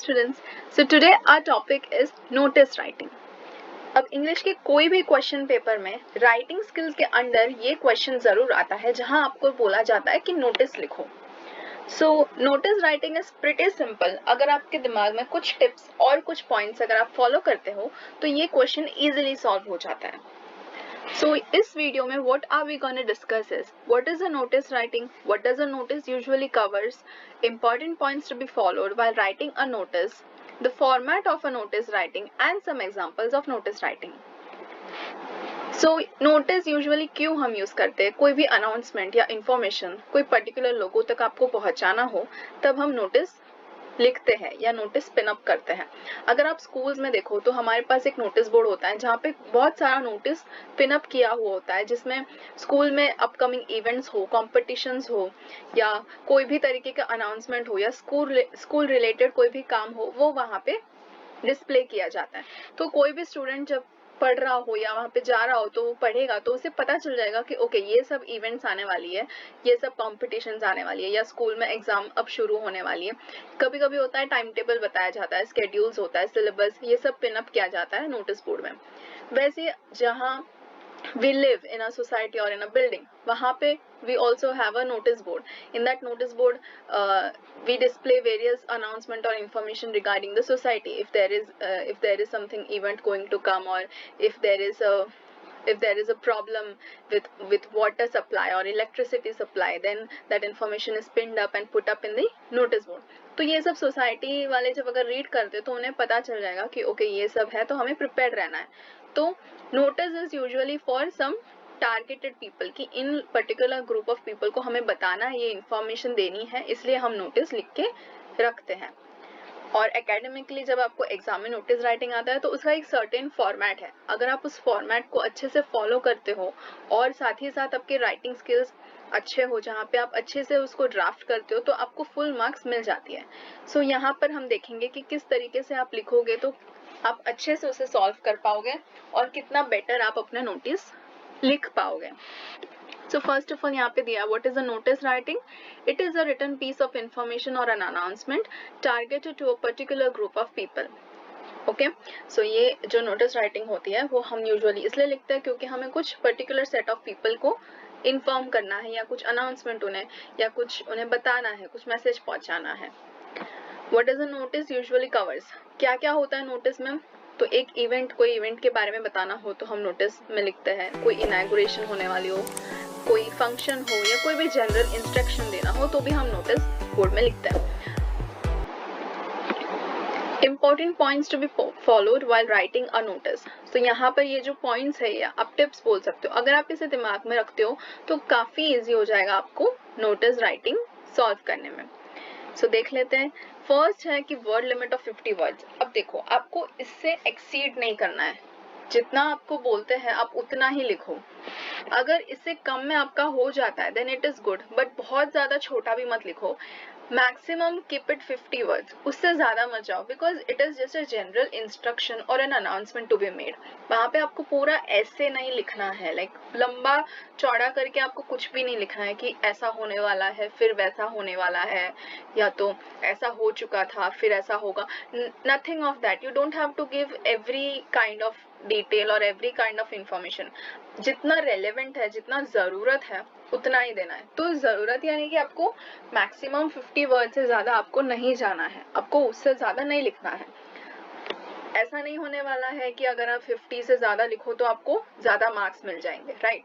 students. So today our topic is notice writing. अब English के कोई भी क्वेश्चन पेपर में राइटिंग स्किल्स के अंडर ये क्वेश्चन जरूर आता है जहां आपको बोला जाता है कि नोटिस लिखो. So notice writing is pretty simple. अगर आपके दिमाग में कुछ टिप्स और कुछ पॉइंट्स अगर आप फॉलो करते हो तो ये क्वेश्चन इजीली सॉल्व हो जाता है. So इस वीडियो में what are we going to discuss is what is a notice writing, what does a notice usually covers, important points to be followed while writing a notice, the format of a notice writing and some examples of notice writing. So notice usually क्यों हम use करते हैं? कोई भी announcement या information कोई particular लोगों तक आपको पहुंचाना हो तब हम नोटिस लिखते हैं या नोटिस पिन अप करते हैं. अगर आप स्कूल्स में देखो तो हमारे पास एक नोटिस बोर्ड होता है जहाँ पे बहुत सारा नोटिस पिन अप किया हुआ होता है जिसमें स्कूल में अपकमिंग इवेंट्स हो, कॉम्पिटिशन्स हो या कोई भी तरीके का अनाउंसमेंट हो या स्कूल रिलेटेड कोई भी काम हो वो वहाँ पे डिस्प्ले किया जाता है. तो कोई भी स्टूडेंट जब पढ़ रहा हो या वहाँ पे जा रहा हो तो वो पढ़ेगा तो उसे पता चल जाएगा कि ओके ये सब इवेंट्स आने वाली है, ये सब कॉम्पिटिशन्स आने वाली है या स्कूल में एग्जाम अब शुरू होने वाली है. कभी कभी होता है टाइम टेबल बताया जाता है, स्केड्यूल्स होता है, सिलेबस, ये सब पिन अप किया जाता है नोटिस बोर्ड में. वैसे जहाँ we live in a society or in a building, वहाँ पे we also have a notice board. In that notice board we display various announcement or information regarding the society. If there is something event going to come or if there is a problem with water supply or electricity supply, then that information is pinned up and put up in the notice board. तो ये सब society वाले जब अगर read करते तो उन्हें पता चल जाएगा कि ओके ये सब है तो हमें प्रिपेयर रहना है. तो notice is usually for some targeted people कि in particular group of people को हमें बताना है, ये इंफॉर्मेशन देनी है, इसलिए हम नोटिस लिख के रखते हैं. और एकेडमिकली जब आपको एग्जाम में नोटिस राइटिंग आता है तो उसका एक सर्टेन फॉर्मेट है. अगर आप उस फॉर्मेट को अच्छे से फॉलो करते हो और साथ ही साथ आपके राइटिंग स्किल्स अच्छे हो, जहाँ पे आप अच्छे से उसको ड्राफ्ट करते हो तो आपको फुल मार्क्स मिल जाती है. सो यहाँ पर हम देखेंगे कि किस तरीके से आप लिखोगे तो आप अच्छे से उसे सॉल्व कर पाओगे और कितना बेटर आप अपना नोटिस लिख पाओगे. So first of all यहाँ पे दिया what is a notice writing? It is a written piece of information or an announcement targeted to a particular group of people. Okay so ये जो नोटिस राइटिंग होती है वो हम यूजुअली इसलिए लिखते हैं क्योंकि हमें कुछ पर्टिकुलर सेट ऑफ पीपल को इन्फॉर्म करना है या कुछ अनाउंसमेंट उन्हें या कुछ उन्हें बताना है, कुछ मैसेज पहुंचाना है. What is a notice usually covers? क्या क्या होता है नोटिस में? तो एक इवेंट, कोई इवेंट के बारे में बताना हो तो हम नोटिस में लिखते हैं. कोई इनॉग्रेशन होने वाली हो, कोई फंक्शन हो या कोई भी जनरल इंस्ट्रक्शन देना हो तो भी हम नोटिस बोर्ड में लिखते हैं. Important points to be followed while writing a notice. तो यहाँ पर ये जो पॉइंट्स है या आप टिप्स बोल सकते हो, अगर आप इसे दिमाग में रखते हो तो काफी इजी हो जाएगा आपको नोटिस राइटिंग सॉल्व करने में. सो देख लेते हैं. फर्स्ट है कि वर्ड लिमिट ऑफ 50 वर्ड्स. अब देखो आपको इससे एक्सीड नहीं करना है, जितना आपको बोलते हैं आप उतना ही लिखो. अगर इससे कम में आपका हो जाता है then it is good, but बहुत ज्यादा छोटा भी मत लिखो. मैक्सिमम कीप इट 50 वर्ड्स, उससे ज्यादा मत जाओ because it is just a general instruction और an announcement to be made. वहाँ पे आपको पूरा ऐसे नहीं लिखना है, लाइक लंबा चौड़ा करके आपको कुछ भी नहीं लिखना है कि ऐसा होने वाला है फिर वैसा होने वाला है या तो ऐसा हो चुका था फिर ऐसा होगा. Nothing of that. You don't have to give every kind of detail और एवरी काइंड ऑफ इंफॉर्मेशन. जितना रेलेवेंट है, जितना जरूरत है उतना ही देना है. तो जरूरत यानी कि आपको मैक्सिमम 50 वर्ड से ज्यादा आपको नहीं जाना है, आपको उससे ज्यादा नहीं लिखना है. ऐसा नहीं होने वाला है कि अगर आप 50 से ज्यादा लिखो तो आपको ज्यादा मार्क्स मिल जाएंगे, राइट?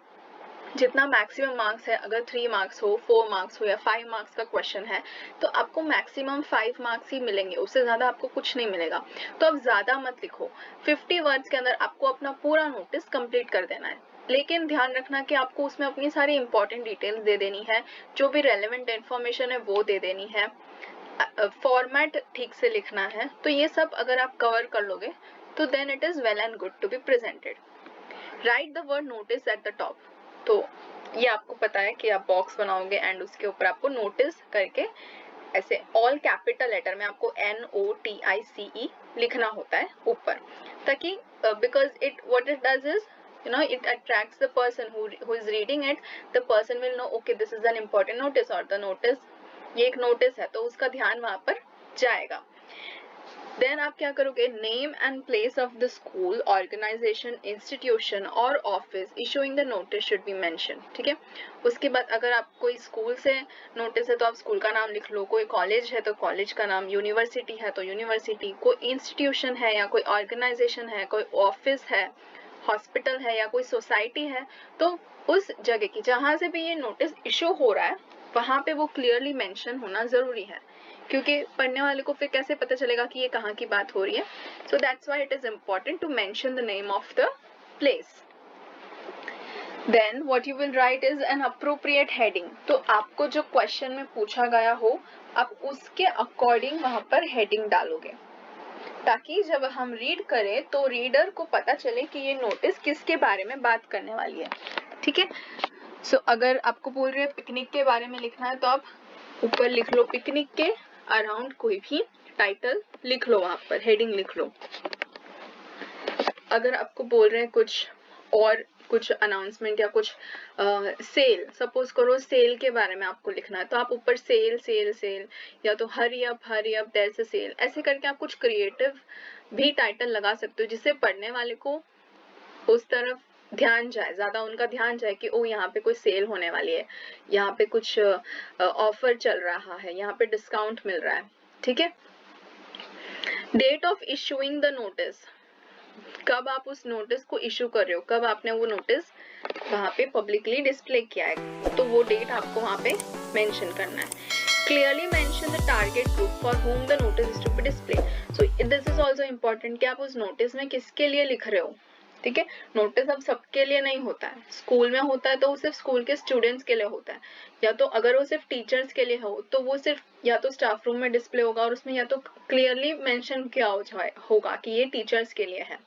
जितना मैक्सिमम मार्क्स है, अगर 3 मार्क्स हो, 4 मार्क्स हो या 5 मार्क्स का क्वेश्चन है तो आपको मैक्सिमम 5 मार्क्स ही मिलेंगे, उससे ज्यादा आपको कुछ नहीं मिलेगा. तो अब ज्यादा मत लिखो. 50 वर्ड्स के अंदर आपको अपना पूरा नोटिस कंप्लीट कर देना है. लेकिन ध्यान रखना कि आपको उसमें अपनी सारी इंपॉर्टेंट डिटेल्स दे देनी है, जो भी रेलेवेंट इंफॉर्मेशन है वो दे देनी है, फॉर्मेट ठीक से लिखना है. तो ये सब अगर आप कवर कर लोगे तो then it is well and good to be presented. Write the word notice at the top. तो ये आपको पता है कि आप बॉक्स बनाओगे एंड उसके ऊपर आपको नोटिस करके ऐसे ऑल कैपिटल लेटर में आपको NOTICE लिखना होता है ऊपर, ताकि because it what it does is it attracts the person who is reading it. The person will know okay this is an important notice or the notice ये एक notice है तो उसका ध्यान वहां पर जाएगा. देन आप क्या करोगे, name and place of the school, organisation, institution और office issuing the notice should be mention, ठीक है। उसके बाद अगर आप कोई स्कूल से नोटिस है तो आप स्कूल का नाम लिख लो, कोई कॉलेज है तो कॉलेज का नाम, यूनिवर्सिटी है तो यूनिवर्सिटी, कोई इंस्टीट्यूशन है या कोई ऑर्गेनाइजेशन है, कोई ऑफिस है, हॉस्पिटल है या कोई सोसाइटी है, तो उस जगह की जहां से भी ये नोटिस इशू हो रहा है वहां पे वो क्लियरली मेंशन होना जरूरी है, क्योंकि पढ़ने वाले को फिर कैसे पता चलेगा कि ये कहाँ की बात हो रही है। So that's why it is important to mention the name of the place. Then what you will write is an appropriate heading. तो आपको जो क्वेश्चन में पूछा गया हो आप उसके अकॉर्डिंग वहां पर हेडिंग डालोगे, ताकि जब हम रीड करें तो रीडर को पता चले कि ये नोटिस किसके बारे में बात करने वाली है, ठीक है। सो अगर आपको बोल रहे हैं पिकनिक के बारे में लिखना है तो आप ऊपर लिख लो पिकनिक के अराउंड कोई भी टाइटल लिख लो, वहां पर हेडिंग लिख लो। अगर आपको बोल रहे हैं कुछ अनाउंसमेंट या कुछ सेल, सपोज करो सेल के बारे में आपको लिखना है तो आप ऊपर सेल सेल सेल या तो हरी अप देयर से सेल, ऐसे करके आप कुछ क्रिएटिव भी टाइटल लगा सकते हो जिससे पढ़ने वाले को उस तरफ ध्यान जाए, ज्यादा उनका ध्यान जाए कि ओ यहाँ पे कोई सेल होने वाली है, यहाँ पे कुछ ऑफर चल रहा है, यहाँ पे डिस्काउंट मिल रहा है, ठीक है। Date of issuing the notice, कब आप उस नोटिस को इशू कर रहे हो, कब आपने वो नोटिस वहां पे पब्लिकली डिस्प्ले किया है, तो वो डेट आपको वहां पे मेंशन करना है। Clearly mention the target group for whom the notice is to be display. So this is also important कि आप उस नोटिस में किसके लिए लिख रहे हो, ठीक है। नोटिस अब सबके लिए नहीं होता है, स्कूल में होता है तो वो सिर्फ स्कूल के स्टूडेंट्स के लिए होता है, या तो अगर वो सिर्फ टीचर्स के लिए हो तो वो सिर्फ या तो स्टाफ रूम में डिस्प्ले होगा और उसमें या तो क्लियरली मेंशन किया होगा कि ये टीचर्स के लिए है,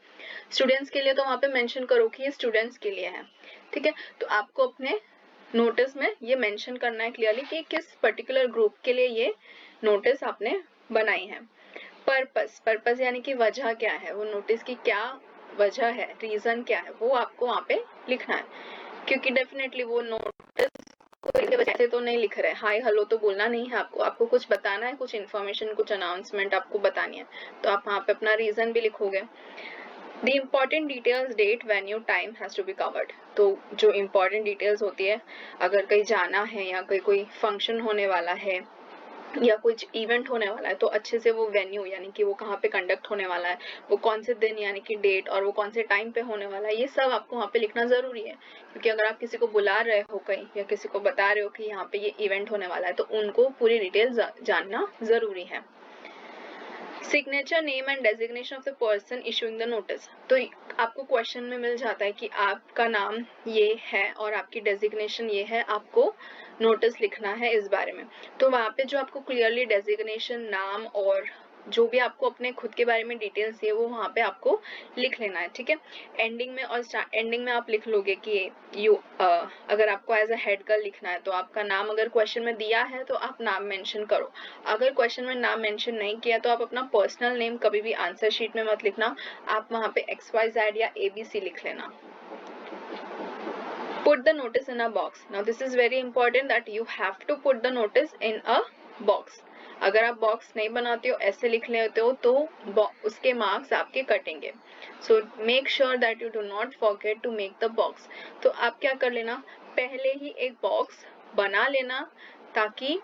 स्टूडेंट्स के लिए तो वहां पे मेंशन करो कि ये स्टूडेंट्स के लिए है, ठीक है। तो आपको अपने नोटिस में ये मेंशन करना है क्लियरली कि किस पर्टिकुलर ग्रुप के लिए ये नोटिस आपने बनाई है। पर्पस यानी कि वजह क्या है, वो नोटिस की क्या वजह है, रीजन क्या है, वो आपको वहां पे लिखना है, क्योंकि डेफिनेटली वो नोटिस को वजह से तो नहीं लिख रहे, हाय हेलो तो बोलना नहीं है आपको कुछ बताना है, कुछ इन्फॉर्मेशन, कुछ अनाउंसमेंट आपको बतानी है, तो आप वहां पे अपना रीजन भी लिखोगे। The important details, date, venue, time has to be covered। तो जो important details होती है, अगर कहीं जाना है या कोई फंक्शन होने वाला है या कुछ इवेंट होने वाला है तो अच्छे से वो वेन्यू यानी कि वो कहाँ पे कंडक्ट होने वाला है, वो कौन से दिन यानी कि डेट और वो कौन से टाइम पे होने वाला है, ये सब आपको वहाँ पे लिखना जरूरी है, क्योंकि अगर आप किसी को बुला रहे हो कहीं या किसी को बता रहे हो कि यहाँ पे ये इवेंट होने वाला है तो उनको पूरी डिटेल जानना जरूरी है। Signature, name and designation of the person issuing the notice. तो आपको क्वेश्चन में मिल जाता है कि आपका नाम ये है और आपकी डेजिग्नेशन ये है, आपको नोटिस लिखना है इस बारे में। तो वहां पे जो आपको क्लियरली डेजिग्नेशन, नाम और जो भी आपको अपने खुद के बारे में डिटेल्स है वो वहां पे आपको लिख लेना है, ठीक है। एंडिंग में और एंडिंग में आप लिख लोगे कि अगर आपको एज अ हेड का लिखना है तो आपका नाम अगर क्वेश्चन में दिया है तो आप नाम मेंशन करो, अगर क्वेश्चन में नाम मेंशन नहीं किया तो आप अपना पर्सनल नेम कभी भी आंसर शीट में मत लिखना, आप वहां पे XYZ या ABC लिख लेना। Put the notice in a box. Now this is very important that you have to put the notice in a box. अगर आप बॉक्स नहीं बनाते हो, ऐसे लिख लेते हो तो उसके मार्क्स आपके कटेंगे। So make sure that you do not forget to make the box. तो आप क्या कर लेना, पहले ही एक बॉक्स बना लेना, ताकि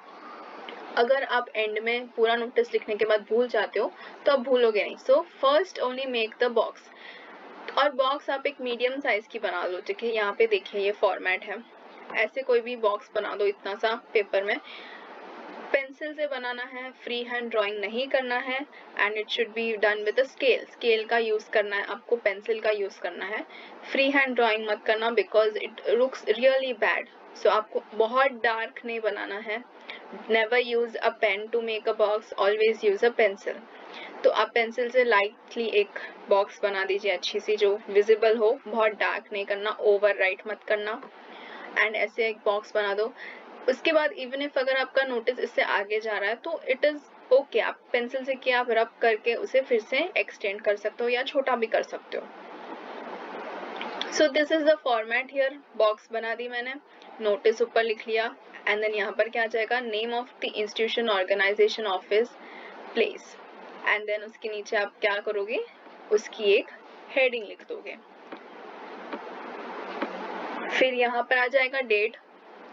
अगर आप एंड में पूरा नोटिस लिखने के बाद भूल जाते हो तो आप भूलोगे नहीं। So first only make the box. और बॉक्स आप एक मीडियम साइज की बना लो, ठीक है। यहाँ पे देखिए ये फॉर्मेट है, ऐसे कोई भी बॉक्स बना दो इतना सा पेपर में। पेंसिल से बनाना है, फ्री हैंड ड्राइंग नहीं करना है, and it should be done with a scale. Scale का यूज करना है आपको, पेंसिल का यूज करना है, फ्री हैंड ड्राइंग मत करना because it looks really bad. So आपको बहुत डार्क नहीं बनाना है। Never use a pen to make a box, always use a pencil. तो आप पेंसिल से लाइटली एक बॉक्स बना दीजिए अच्छी सी, जो विजिबल हो, बहुत डार्क नहीं करना, ओवर राइट मत करना, एंड ऐसे एक बॉक्स बना दो। उसके बाद इवन इफ अगर आपका नोटिस इससे आगे जा रहा है तो इट इज ओके, आप पेंसिल से क्या आप रब करके उसे फिर से एक्सटेंड कर सकते हो या छोटा भी कर सकते हो। सो this is the format here. Box बना दी मैंने, नोटिस ऊपर लिख लिया, एंड देन यहाँ पर क्या आ जाएगा, name of the institution, organisation, office, place, and then उसके नीचे आप क्या करोगे, उसकी एक हेडिंग लिख दोगे। फिर यहाँ पर आ जाएगा डेट,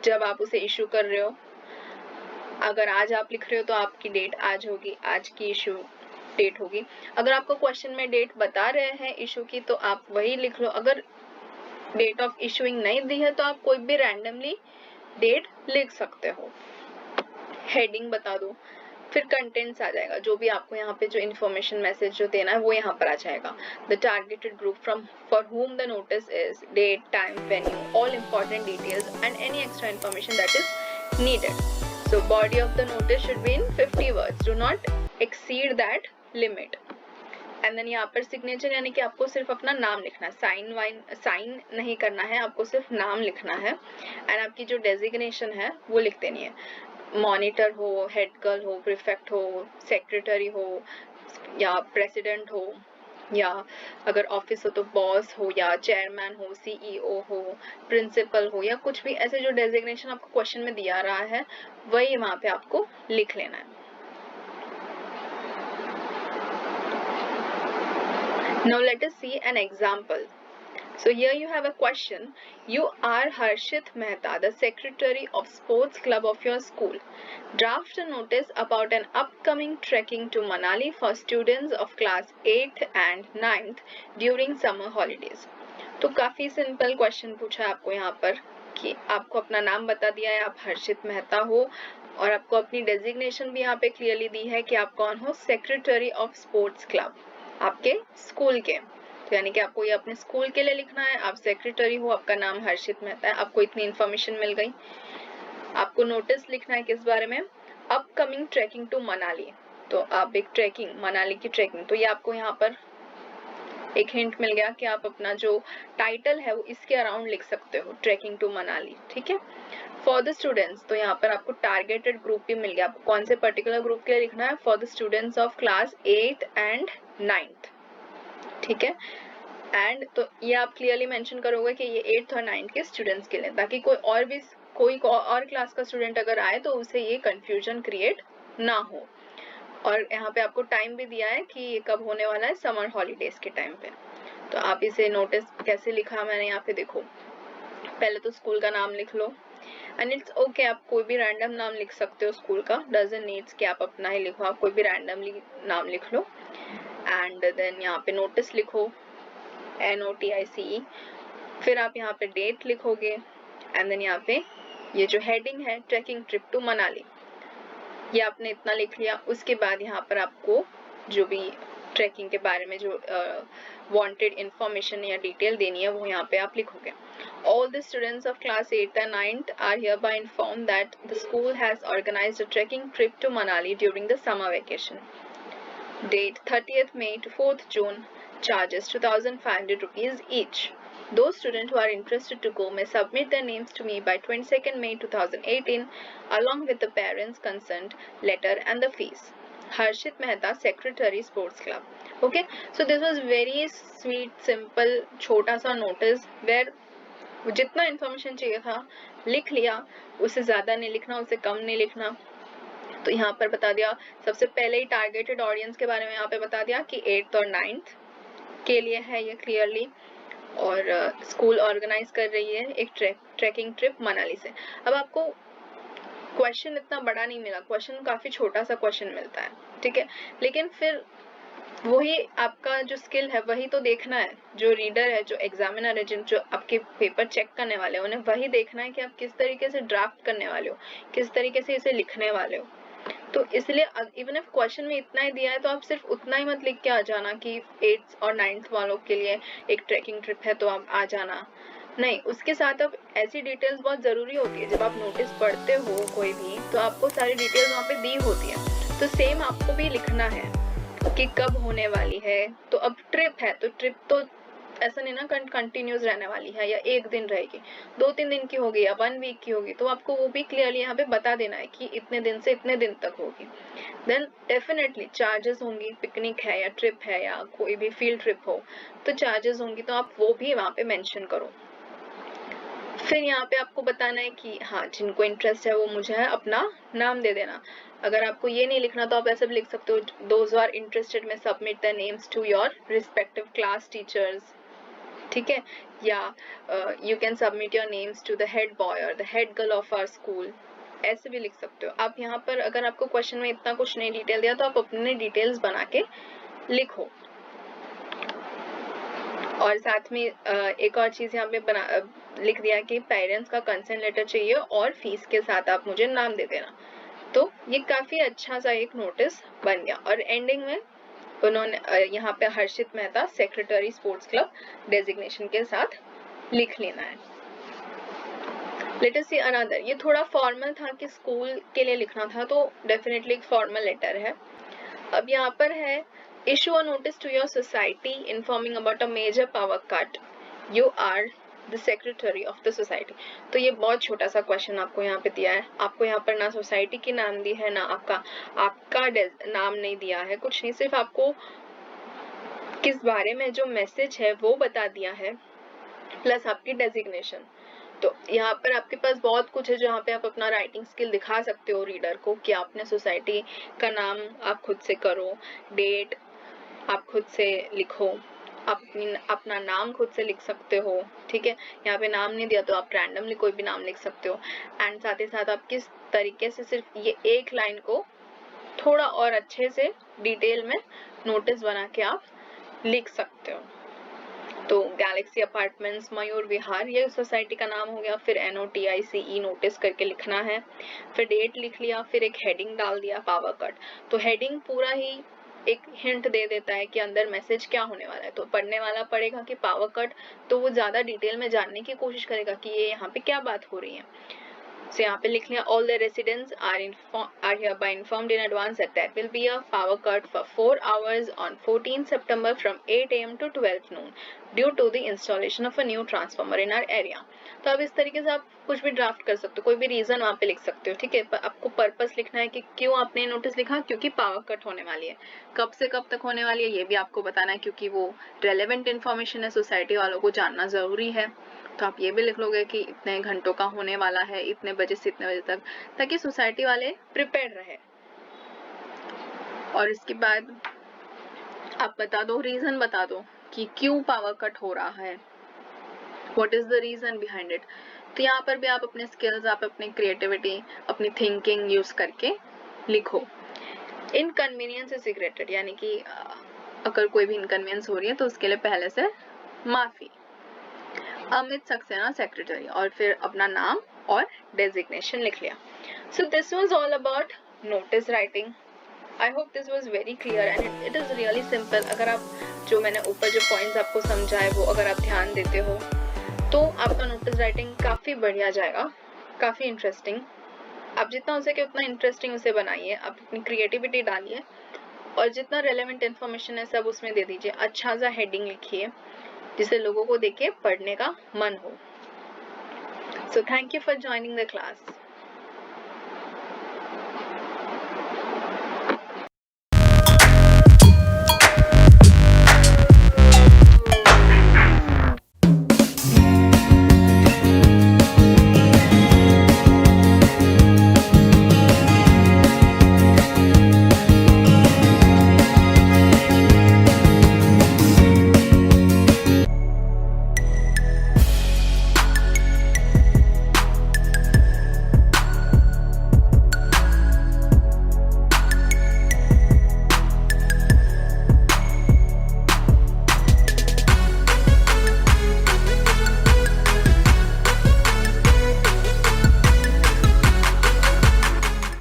जब आप उसे इशू कर रहे हो। अगर आज आप लिख रहे हो तो आपकी डेट आज होगी, आज की इशू डेट होगी। अगर आपको क्वेश्चन में डेट बता रहे हैं इशू की तो आप वही लिख लो। अगर डेट ऑफ इशूइंग नहीं दी है तो आप कोई भी रैंडमली डेट लिख सकते हो, हेडिंग बता दो। फिर कंटेंट्स आ जाएगा, जो भी आपको यहाँ पे जो इन्फॉर्मेशन मैसेज जो देना है वो यहाँ पर आ जाएगा। The targeted group from for whom the notice is, date, time, venue, all important details and any extra information that is needed. So body of the notice should be in 50 words. Do not exceed that limit. And then यहाँ पर signature यानी कि आपको सिर्फ अपना नाम लिखना है, साइन नहीं करना है, आपको सिर्फ नाम लिखना है। एंड आपकी जो डेजिग्नेशन है वो लिख देनी है, मॉनिटर हो, हेड गर्ल हो, प्रीफेक्ट हो, सेक्रेटरी हो या प्रेसिडेंट हो, या अगर ऑफिस हो तो बॉस हो या चेयरमैन हो, सीईओ हो, प्रिंसिपल हो, या कुछ भी ऐसे जो डेजिग्नेशन आपको क्वेश्चन में दिया रहा है वही वहां पे आपको लिख लेना है। Now let us see an example. So here you have a question. You are Harshit Mehta, the secretary of sports club of your school. Draft a notice about an upcoming trekking to Manali for students of class 8th and 9th during summer holidays. तो काफी simple question पूछा है आपको यहाँ पर कि आपको अपना नाम बता दिया है, आप हर्षित मेहता हो, और आपको अपनी डेजिग्नेशन भी यहाँ पे क्लियरली दी है कि आप कौन हो, सेक्रेटरी ऑफ स्पोर्ट्स क्लब आपके स्कूल के। तो यानी कि आपको ये अपने स्कूल के लिए लिखना है, आप सेक्रेटरी हो, आपका नाम हर्षित मेहता है, आपको इतनी इन्फॉर्मेशन मिल गई। आपको नोटिस लिखना है किस बारे में, अपकमिंग ट्रैकिंग टू मनाली। तो आप एक ट्रैकिंग, मनाली की ट्रैकिंग, तो ये आपको यहाँ पर एक हिंट मिल गया कि आप अपना जो टाइटल है वो इसके अराउंड लिख सकते हो, ट्रैकिंग टू मनाली, ठीक है। फॉर द स्टूडेंट्स, तो यहाँ पर आपको टारगेटेड ग्रुप भी मिल गया, आपको कौन से पर्टिकुलर ग्रुप के लिए लिखना है, for the students of class 8th and 9th, ठीक है। एंड तो ये आप क्लियरली मेंशन करोगे कि ये 8th और 9th के स्टूडेंट्स के लिए, ताकि कोई और क्लास का स्टूडेंट अगर आए तो उसे ये कंफ्यूजन क्रिएट ना हो। और यहाँ पे आपको टाइम भी दिया है कि ये कब होने वाला है, समर हॉलीडेज के टाइम पे। तो आप इसे नोटिस कैसे लिखा मैंने यहाँ पे देखो, पहले तो स्कूल का नाम लिख लो, एंड इट्स ओके, आप कोई भी रैंडम नाम लिख सकते हो स्कूल का, डजंट नीड्स कि आप अपना ही लिखो, आप कोई भी रैंडमली नाम लिख लो। एंड देन यहाँ पे नोटिस लिखो, NOTICE। फिर आप यहाँ पे डेट लिखोगे, एंड देन यहाँ पे ये जो हेडिंग है ट्रैकिंग ट्रिप टू मनाली, ये आपने इतना लिख लिया। उसके बाद यहाँ पर आपको जो भी ट्रैकिंग के बारे में जो वांटेड इंफॉर्मेशन या डिटेल देनी है वो यहाँ पे आप लिखोगे। All the students of class 8th and 9th are hereby informed that the school has organized a trekking trip to Manali during the summer vacation. Date 30th May to 4th June. Charges 2,500 rupees each. Those students who are interested to go may submit their names to me by 22nd May 2018 along with the parents' consent letter and the fees. Harshit Mehta, Secretary, Sports Club. Okay, so this was very sweet, simple, छोटा सा notice where जितना information चाहिए था लिख लिया, उससे ज्यादा नहीं लिखना, उससे कम नहीं लिखना। तो यहाँ पर बता दिया, सबसे पहले ही टारगेटेड ऑडियंस के बारे में यहाँ पे बता दिया कि 8th और 9th के लिए है ये क्लियरली, और स्कूल ऑर्गेनाइज कर रही है एक ट्रैकिंग ट्रिप मनाली से। अब आपको क्वेश्चन इतना बड़ा नहीं मिला, क्वेश्चन काफी छोटा सा क्वेश्चन मिलता है, ठीक है, लेकिन फिर वही आपका जो स्किल है वही तो देखना है, जो रीडर है, जो एग्जामिनर है, जो आपके पेपर चेक करने वाले हैं, उन्हें वही देखना है कि आप किस तरीके से ड्राफ्ट करने वाले हो, किस तरीके से इसे लिखने वाले हो। तो इसलिए इवन इफ क्वेश्चन में इतना ही दिया है तो आप सिर्फ उतना ही मत लिख के आ जाना कि 8th और 9th वालों के लिए एक ट्रैकिंग ट्रिप है तो आप आ जाना, नहीं, उसके साथ अब ऐसी डिटेल्स बहुत जरूरी होती है। जब आप नोटिस पढ़ते हो कोई भी तो आपको सारी डिटेल्स वहाँ पे दी होती है, तो सेम आपको भी लिखना है कि कब होने वाली है। तो अब ट्रिप है तो ट्रिप तो ऐसा नहीं ना कंटिन्यूस रहने वाली है या एक दिन रहेगी, 2-3 दिन की होगी या 1 वीक की होगी, तो आपको वो भी क्लियरली यहाँ पे बता देना है कि इतने दिन से इतने दिन तक होगी। देन डेफिनेटली चार्जेस होंगी, पिकनिक है या ट्रिप है या कोई भी फील्ड ट्रिप हो तो चार्जेस होंगी, तो आप वो भी वहाँ पे मेंशन करो। फिर यहाँ पे आपको बताना है कि हाँ, जिनको इंटरेस्ट है वो मुझे है अपना नाम दे देना। अगर आपको ये नहीं लिखना तो आप ऐसे भी लिख सकते हो, दोज आर इंटरेस्टेड में submit the names to your respective class teachers, ठीक है, या you can submit your names to the head boy और the head girl of our school, ऐसे भी लिख सकते हो आप। यहाँ पर अगर आपको क्वेश्चन में इतना कुछ नहीं डिटेल दिया तो आप अपने डिटेल्स बना के लिखो। और साथ में एक और चीज यहाँ पे लिख दिया कि पेरेंट्स का कंसेंट लेटर चाहिए और फीस के साथ आप मुझे नाम दे देना। तो ये काफी अच्छा सा एक नोटिस बन गया। और एंडिंग में उन्होंने यहाँ पे Harshit Mehta secretary sports club designation के साथ लिख लेना है। लेट अस सी अनदर, ये थोड़ा फॉर्मल था कि स्कूल के लिए लिखना था, तो डेफिनेटली एक फॉर्मल लेटर है। अब यहाँ पर है issue a notice to your society informing about a major power cut, you are the secretary of the society। तो ये बहुत छोटा सा क्वेश्चन आपको यहाँ पे दिया है, आपको यहाँ पर ना सोसाइटी की नाम दी है, ना आपका नाम नहीं दिया है, कुछ नहीं, सिर्फ आपको किस बारे में जो मैसेज है वो बता दिया है, प्लस आपकी डेजिग्नेशन। तो यहाँ पर आपके पास बहुत कुछ है जहाँ पे आप अपना राइटिंग स्किल दिखा सकते हो रीडर को कि आपने सोसाइटी का नाम आप खुद से करो, डेट आप खुद से लिखो, आप अपना नाम खुद से लिख सकते हो, ठीक है। यहाँ पे नाम नहीं दिया तो आप रैंडमली कोई भी नाम लिख सकते हो। एंड साथ ही साथ आप किस तरीके से सिर्फ ये एक लाइन को थोड़ा और अच्छे से डिटेल में नोटिस बना के आप लिख सकते हो। तो गैलेक्सी अपार्टमेंट्स मयूर विहार ये सोसाइटी का नाम हो गया, फिर NOTICE नोटिस करके लिखना है, फिर डेट लिख लिया, फिर एक हेडिंग डाल दिया पावर कट। तो हेडिंग पूरा ही एक हिंट दे देता है कि अंदर मैसेज क्या होने वाला है। तो पढ़ने वाला पढ़ेगा कि पावर कट, तो वो ज्यादा डिटेल में जानने की कोशिश करेगा कि ये यहाँ पे क्या बात हो रही है। So यहाँ पे लिख लिया all the residents are hereby informed in advance that there will be a power cut for 4 hours on 14 September from 8 AM to 12 noon due to the installation of a new transformer in our area। तो अब इस तरीके से आप कुछ भी draft कर सकते हो, कोई भी रीजन वहाँ पे लिख सकते हो, ठीक है। आपको पर्पस लिखना है कि क्यों आपने नोटिस लिखा, क्योंकि पावर कट होने वाली है। कब से कब तक होने वाली है ये भी आपको बताना है, क्योंकि वो रेलेवेंट इन्फॉर्मेशन है, सोसाइटी वालों को जानना जरूरी है। तो आप ये भी लिख लोगे कि इतने घंटों का होने वाला है, इतने बजे से इतने बजे तक, ताकि सोसाइटी वाले प्रिपेयर रहे। और इसके बाद आप बता दो, रीजन बता दो कि क्यों पावर कट हो रहा है, what is the reason behind it. तो यहाँ पर भी आप अपने स्किल्स, आप अपनी क्रिएटिविटी, अपनी थिंकिंग यूज करके लिखो। इनकन्वीनियंस इज रिग्रेटेड, यानी कि अगर कोई भी इनकन्वीनियंस हो रही है तो उसके लिए पहले से माफी। अमित सक्सेना सेक्रेटरी, और फिर अपना नाम और डेजिग्नेशन लिख लिया। So this was all about notice writing. I hope this was very clear and it is really simple. अगर आप जो मैंने ऊपर जो पॉइंट्स आपको समझाए वो अगर आप ध्यान देते हो तो आपका नोटिस राइटिंग काफी बढ़िया जाएगा, काफी इंटरेस्टिंग। आप जितना हो सके उतना इंटरेस्टिंग उसे बनाइए, आप अपनी क्रिएटिविटी डालिए और जितना रेलेवेंट इन्फॉर्मेशन है सब उसमें दे दीजिए। अच्छा सा हेडिंग लिखिए जिसे लोगों को देख के पढ़ने का मन हो। So thank you for joining the class.